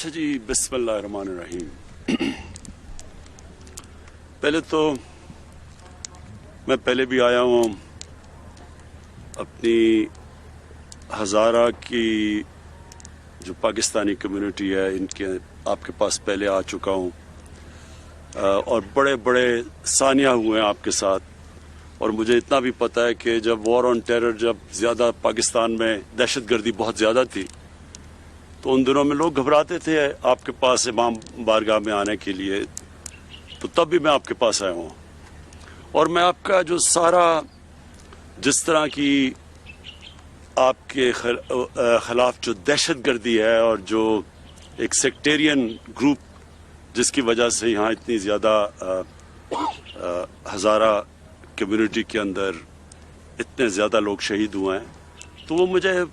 अच्छा जी, बिस्मिल्लाहिर्रहमानिर्रहीम। पहले तो मैं पहले भी आया हूँ, अपनी हज़ारा की जो पाकिस्तानी कम्युनिटी है इनके आपके पास पहले आ चुका हूँ और बड़े बड़े सानिया हुए हैं आपके साथ। और मुझे इतना भी पता है कि जब वॉर ऑन टेरर, जब ज़्यादा पाकिस्तान में दहशतगर्दी बहुत ज़्यादा थी, तो उन दिनों में लोग घबराते थे आपके पास इमाम बारगाह में आने के लिए। तो तब भी मैं आपके पास आया हूँ और मैं आपका जो सारा जिस तरह की आपके खिलाफ जो दहशतगर्दी है और जो एक सेक्टेरियन ग्रुप जिसकी वजह से यहाँ इतनी ज़्यादा हज़ारा कम्युनिटी के अंदर इतने ज़्यादा लोग शहीद हुए हैं, तो वो मुझे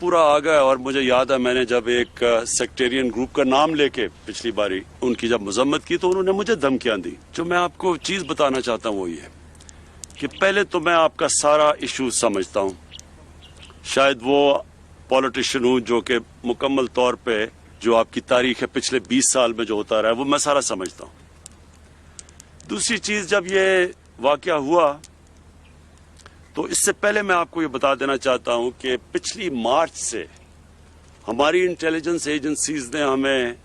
पूरा आ गया। और मुझे याद है मैंने जब एक सेक्टेरियन ग्रुप का नाम लेके पिछली बारी उनकी जब मजम्मत की तो उन्होंने मुझे धमकियां दी। जो मैं आपको चीज़ बताना चाहता हूँ वो ये कि पहले तो मैं आपका सारा इशू समझता हूँ। शायद वो पॉलिटिशियन हूँ जो कि मुकम्मल तौर पे जो आपकी तारीख है पिछले 20 साल में जो होता रहा है वो मैं सारा समझता हूँ। दूसरी चीज़, जब ये वाक़या हुआ तो इससे पहले मैं आपको ये बता देना चाहता हूँ कि पिछली मार्च से हमारी इंटेलिजेंस एजेंसीज ने हमें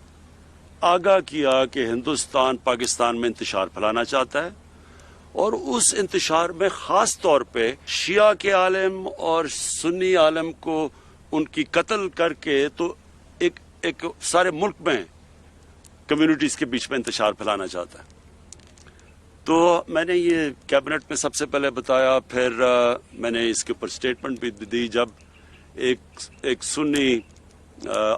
आगाह किया कि हिंदुस्तान पाकिस्तान में इंतशार फैलाना चाहता है और उस इंतशार में ख़ास तौर पे शिया के आलिम और सुन्नी आलिम को उनकी कत्ल करके तो एक सारे मुल्क में कम्युनिटीज़ के बीच में इंतशार फैलाना चाहता है। तो मैंने ये कैबिनेट में सबसे पहले बताया, फिर मैंने इसके ऊपर स्टेटमेंट भी दी जब एक सुन्नी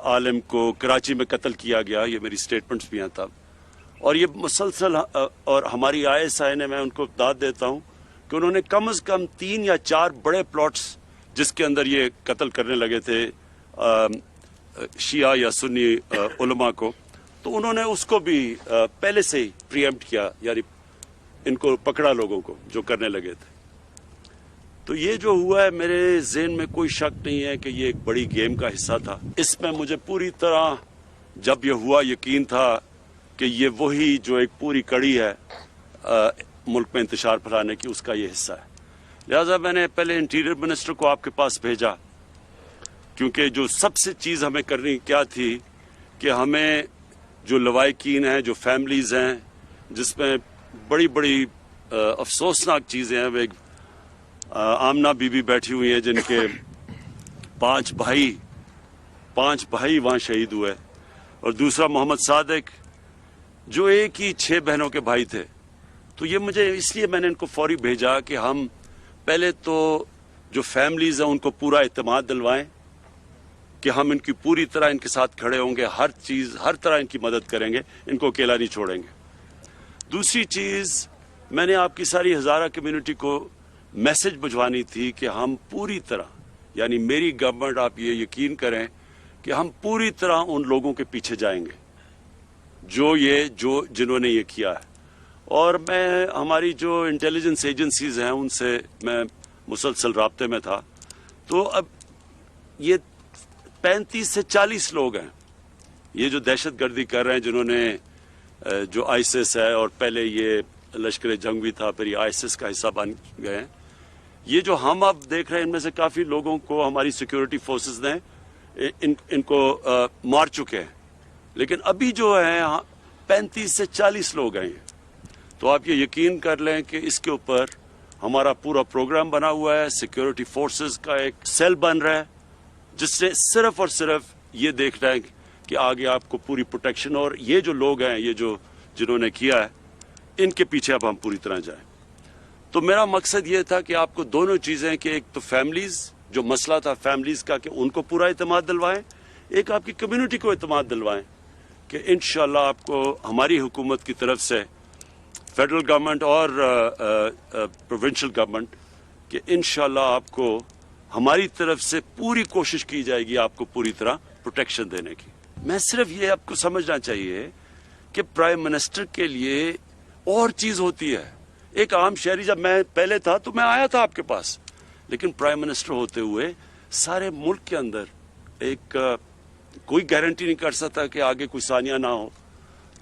आलिम को कराची में कत्ल किया गया। ये मेरी स्टेटमेंट्स भी हैं तब। और ये मुसलसल और हमारी ISI ने, मैं उनको दाद देता हूँ कि उन्होंने कम से कम 3 या 4 बड़े प्लॉट्स जिसके अंदर ये कत्ल करने लगे थे शिया या सुन्नी उलमा को, तो उन्होंने उसको भी पहले से ही प्रीएम्प्ट किया, यानी इनको पकड़ा लोगों को जो करने लगे थे। तो ये जो हुआ है, मेरे ज़हन में कोई शक नहीं है कि ये एक बड़ी गेम का हिस्सा था। इसमें मुझे पूरी तरह जब ये हुआ यकीन था कि ये वही जो एक पूरी कड़ी है मुल्क में इंतशार फैलाने की, उसका ये हिस्सा है। लिहाजा मैंने पहले इंटीरियर मिनिस्टर को आपके पास भेजा, क्योंकि जो सबसे चीज़ हमें करनी क्या थी कि हमें जो लवाहिकीन हैं, जो फैमिलीज़ हैं जिसमें बड़ी बड़ी अफसोसनाक चीज़ें हैं, वे आमना बीबी बैठी हुई हैं जिनके 5 भाई वहाँ शहीद हुए, और दूसरा मोहम्मद सादिक जो एक ही 6 बहनों के भाई थे। तो ये मुझे इसलिए मैंने इनको फौरी भेजा कि हम पहले तो जो फैमिलीज़ हैं उनको पूरा इत्मीनान दिलवाएं कि हम इनकी पूरी तरह इनके साथ खड़े होंगे, हर चीज़ हर तरह इनकी मदद करेंगे, इनको अकेला नहीं छोड़ेंगे। दूसरी चीज़, मैंने आपकी सारी हज़ारा कम्युनिटी को मैसेज भिजवानी थी कि हम पूरी तरह, यानी मेरी गवर्नमेंट, आप ये यकीन करें कि हम पूरी तरह उन लोगों के पीछे जाएंगे जो जिन्होंने ये किया है। और मैं हमारी जो इंटेलिजेंस एजेंसीज हैं उनसे मैं मुसलसल राब्ते में था। तो अब ये 35 से 40 लोग हैं ये जो दहशतगर्दी कर रहे हैं, जिन्होंने जो आईसिस है और पहले ये लश्कर जंग भी था, फिर ये आईसिस का हिस्सा बन गए हैं। ये जो हम अब देख रहे हैं इनमें से काफ़ी लोगों को हमारी सिक्योरिटी फोर्सेस ने इनको मार चुके हैं, लेकिन अभी जो है 35 से 40 लोग हैं। तो आप ये यकीन कर लें कि इसके ऊपर हमारा पूरा प्रोग्राम बना हुआ है। सिक्योरिटी फोर्सेस का एक सेल बन रहा है जिससे सिर्फ और सिर्फ ये देखना है कि आगे आपको पूरी प्रोटेक्शन, और ये जो लोग हैं, ये जो जिन्होंने किया है, इनके पीछे अब हम पूरी तरह जाएं। तो मेरा मकसद ये था कि आपको दोनों चीज़ें, कि एक तो फैमिलीज़, जो मसला था फैमिलीज़ का, कि उनको पूरा इत्मीनान दिलवाएं, एक आपकी कम्युनिटी को इत्मीनान दिलवाएं कि इंशाअल्लाह आपको हमारी हुकूमत की तरफ से, फेडरल गवर्नमेंट और प्रोविंशियल गवर्नमेंट, कि इंशाअल्लाह आपको हमारी तरफ से पूरी कोशिश की जाएगी आपको पूरी तरह प्रोटेक्शन देने की। मैं सिर्फ ये आपको समझना चाहिए कि प्राइम मिनिस्टर के लिए और चीज़ होती है। एक आम शहरी, जब मैं पहले था तो मैं आया था आपके पास, लेकिन प्राइम मिनिस्टर होते हुए सारे मुल्क के अंदर एक कोई गारंटी नहीं कर सकता कि आगे कोई सानिया ना हो।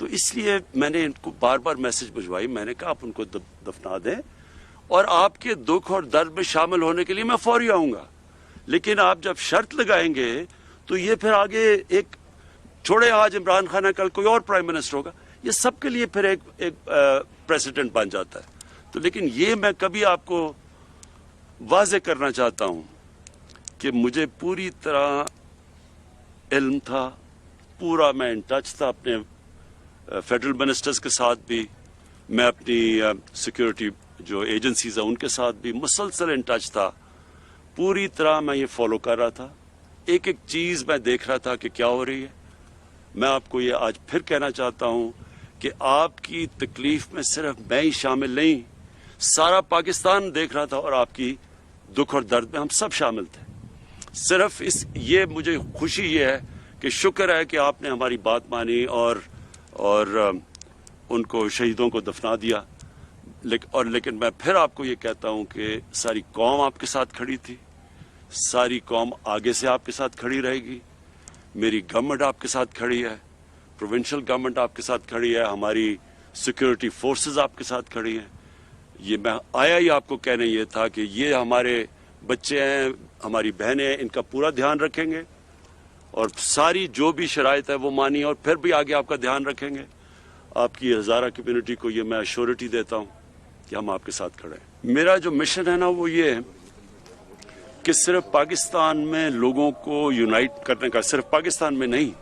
तो इसलिए मैंने इनको बार बार मैसेज भिजवाई, मैंने कहा आप उनको दफना दें और आपके दुख और दर्द में शामिल होने के लिए मैं फौरी आऊंगा, लेकिन आप जब शर्त लगाएंगे तो ये फिर आगे एक छोड़े आज इमरान खान है कल कोई और प्राइम मिनिस्टर होगा, ये सबके लिए फिर एक प्रेसिडेंट बन जाता है। तो लेकिन ये मैं कभी आपको वाजे करना चाहता हूं कि मुझे पूरी तरह इल्म था, पूरा मैं इन टच था अपने फेडरल मिनिस्टर्स के साथ भी, मैं अपनी सिक्योरिटी जो एजेंसीज है उनके साथ भी मुसलसल इन टच था, पूरी तरह मैं ये फॉलो कर रहा था, एक एक चीज मैं देख रहा था कि क्या हो रही है। मैं आपको ये आज फिर कहना चाहता हूं कि आपकी तकलीफ में सिर्फ मैं ही शामिल नहीं, सारा पाकिस्तान देख रहा था और आपकी दुख और दर्द में हम सब शामिल थे। सिर्फ ये मुझे खुशी ये है कि शुक्र है कि आपने हमारी बात मानी और उनको शहीदों को दफना दिया। लेकिन मैं फिर आपको ये कहता हूं कि सारी कौम आपके साथ खड़ी थी, सारी कौम आगे से आपके साथ खड़ी रहेगी। मेरी गवर्नमेंट आपके साथ खड़ी है, प्रोविंशियल गवर्नमेंट आपके साथ खड़ी है, हमारी सिक्योरिटी फोर्सेस आपके साथ खड़ी हैं। ये मैं आया ही आपको कहने ये था कि ये हमारे बच्चे हैं, हमारी बहनें हैं, इनका पूरा ध्यान रखेंगे और सारी जो भी शराइत है वो मानिए और फिर भी आगे आपका ध्यान रखेंगे। आपकी हज़ारा कम्युनिटी को ये मैं अश्योरिटी देता हूँ कि हम आपके साथ खड़े हैं। मेरा जो मिशन है ना वो ये है कि सिर्फ पाकिस्तान में लोगों को यूनाइट करने का, सिर्फ पाकिस्तान में नहीं,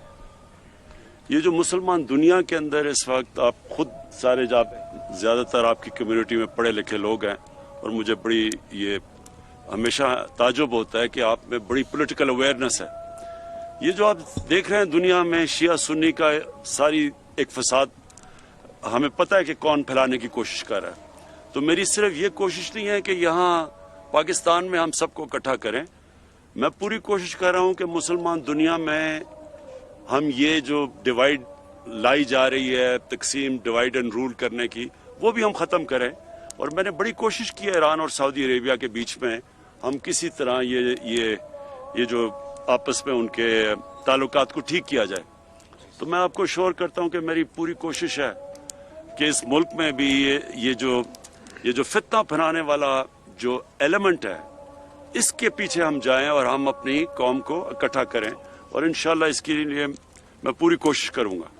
ये जो मुसलमान दुनिया के अंदर इस वक्त आप खुद सारे ज़्यादातर आपकी कम्युनिटी में पढ़े लिखे लोग हैं और मुझे बड़ी ये हमेशा ताजुब होता है कि आप में बड़ी पॉलिटिकल अवेयरनेस है। ये जो आप देख रहे हैं दुनिया में शिया सुन्नी का सारी एक फसाद, हमें पता है कि कौन फैलाने की कोशिश कर रहा है। तो मेरी सिर्फ ये कोशिश नहीं है कि यहाँ पाकिस्तान में हम सबको इकट्ठा करें, मैं पूरी कोशिश कर रहा हूँ कि मुसलमान दुनिया में हम ये जो डिवाइड लाई जा रही है, तकसीम, डिवाइड एंड रूल करने की, वो भी हम ख़त्म करें। और मैंने बड़ी कोशिश की है ईरान और सऊदी अरेबिया के बीच में हम किसी तरह ये जो आपस में उनके ताल्लुकात को ठीक किया जाए। तो मैं आपको श्योर करता हूँ कि मेरी पूरी कोशिश है कि इस मुल्क में भी ये जो फितना फैलाने वाला जो एलिमेंट है, इसके पीछे हम जाएं और हम अपनी कौम को इकट्ठा करें और इंशाल्लाह इसके लिए मैं पूरी कोशिश करूंगा।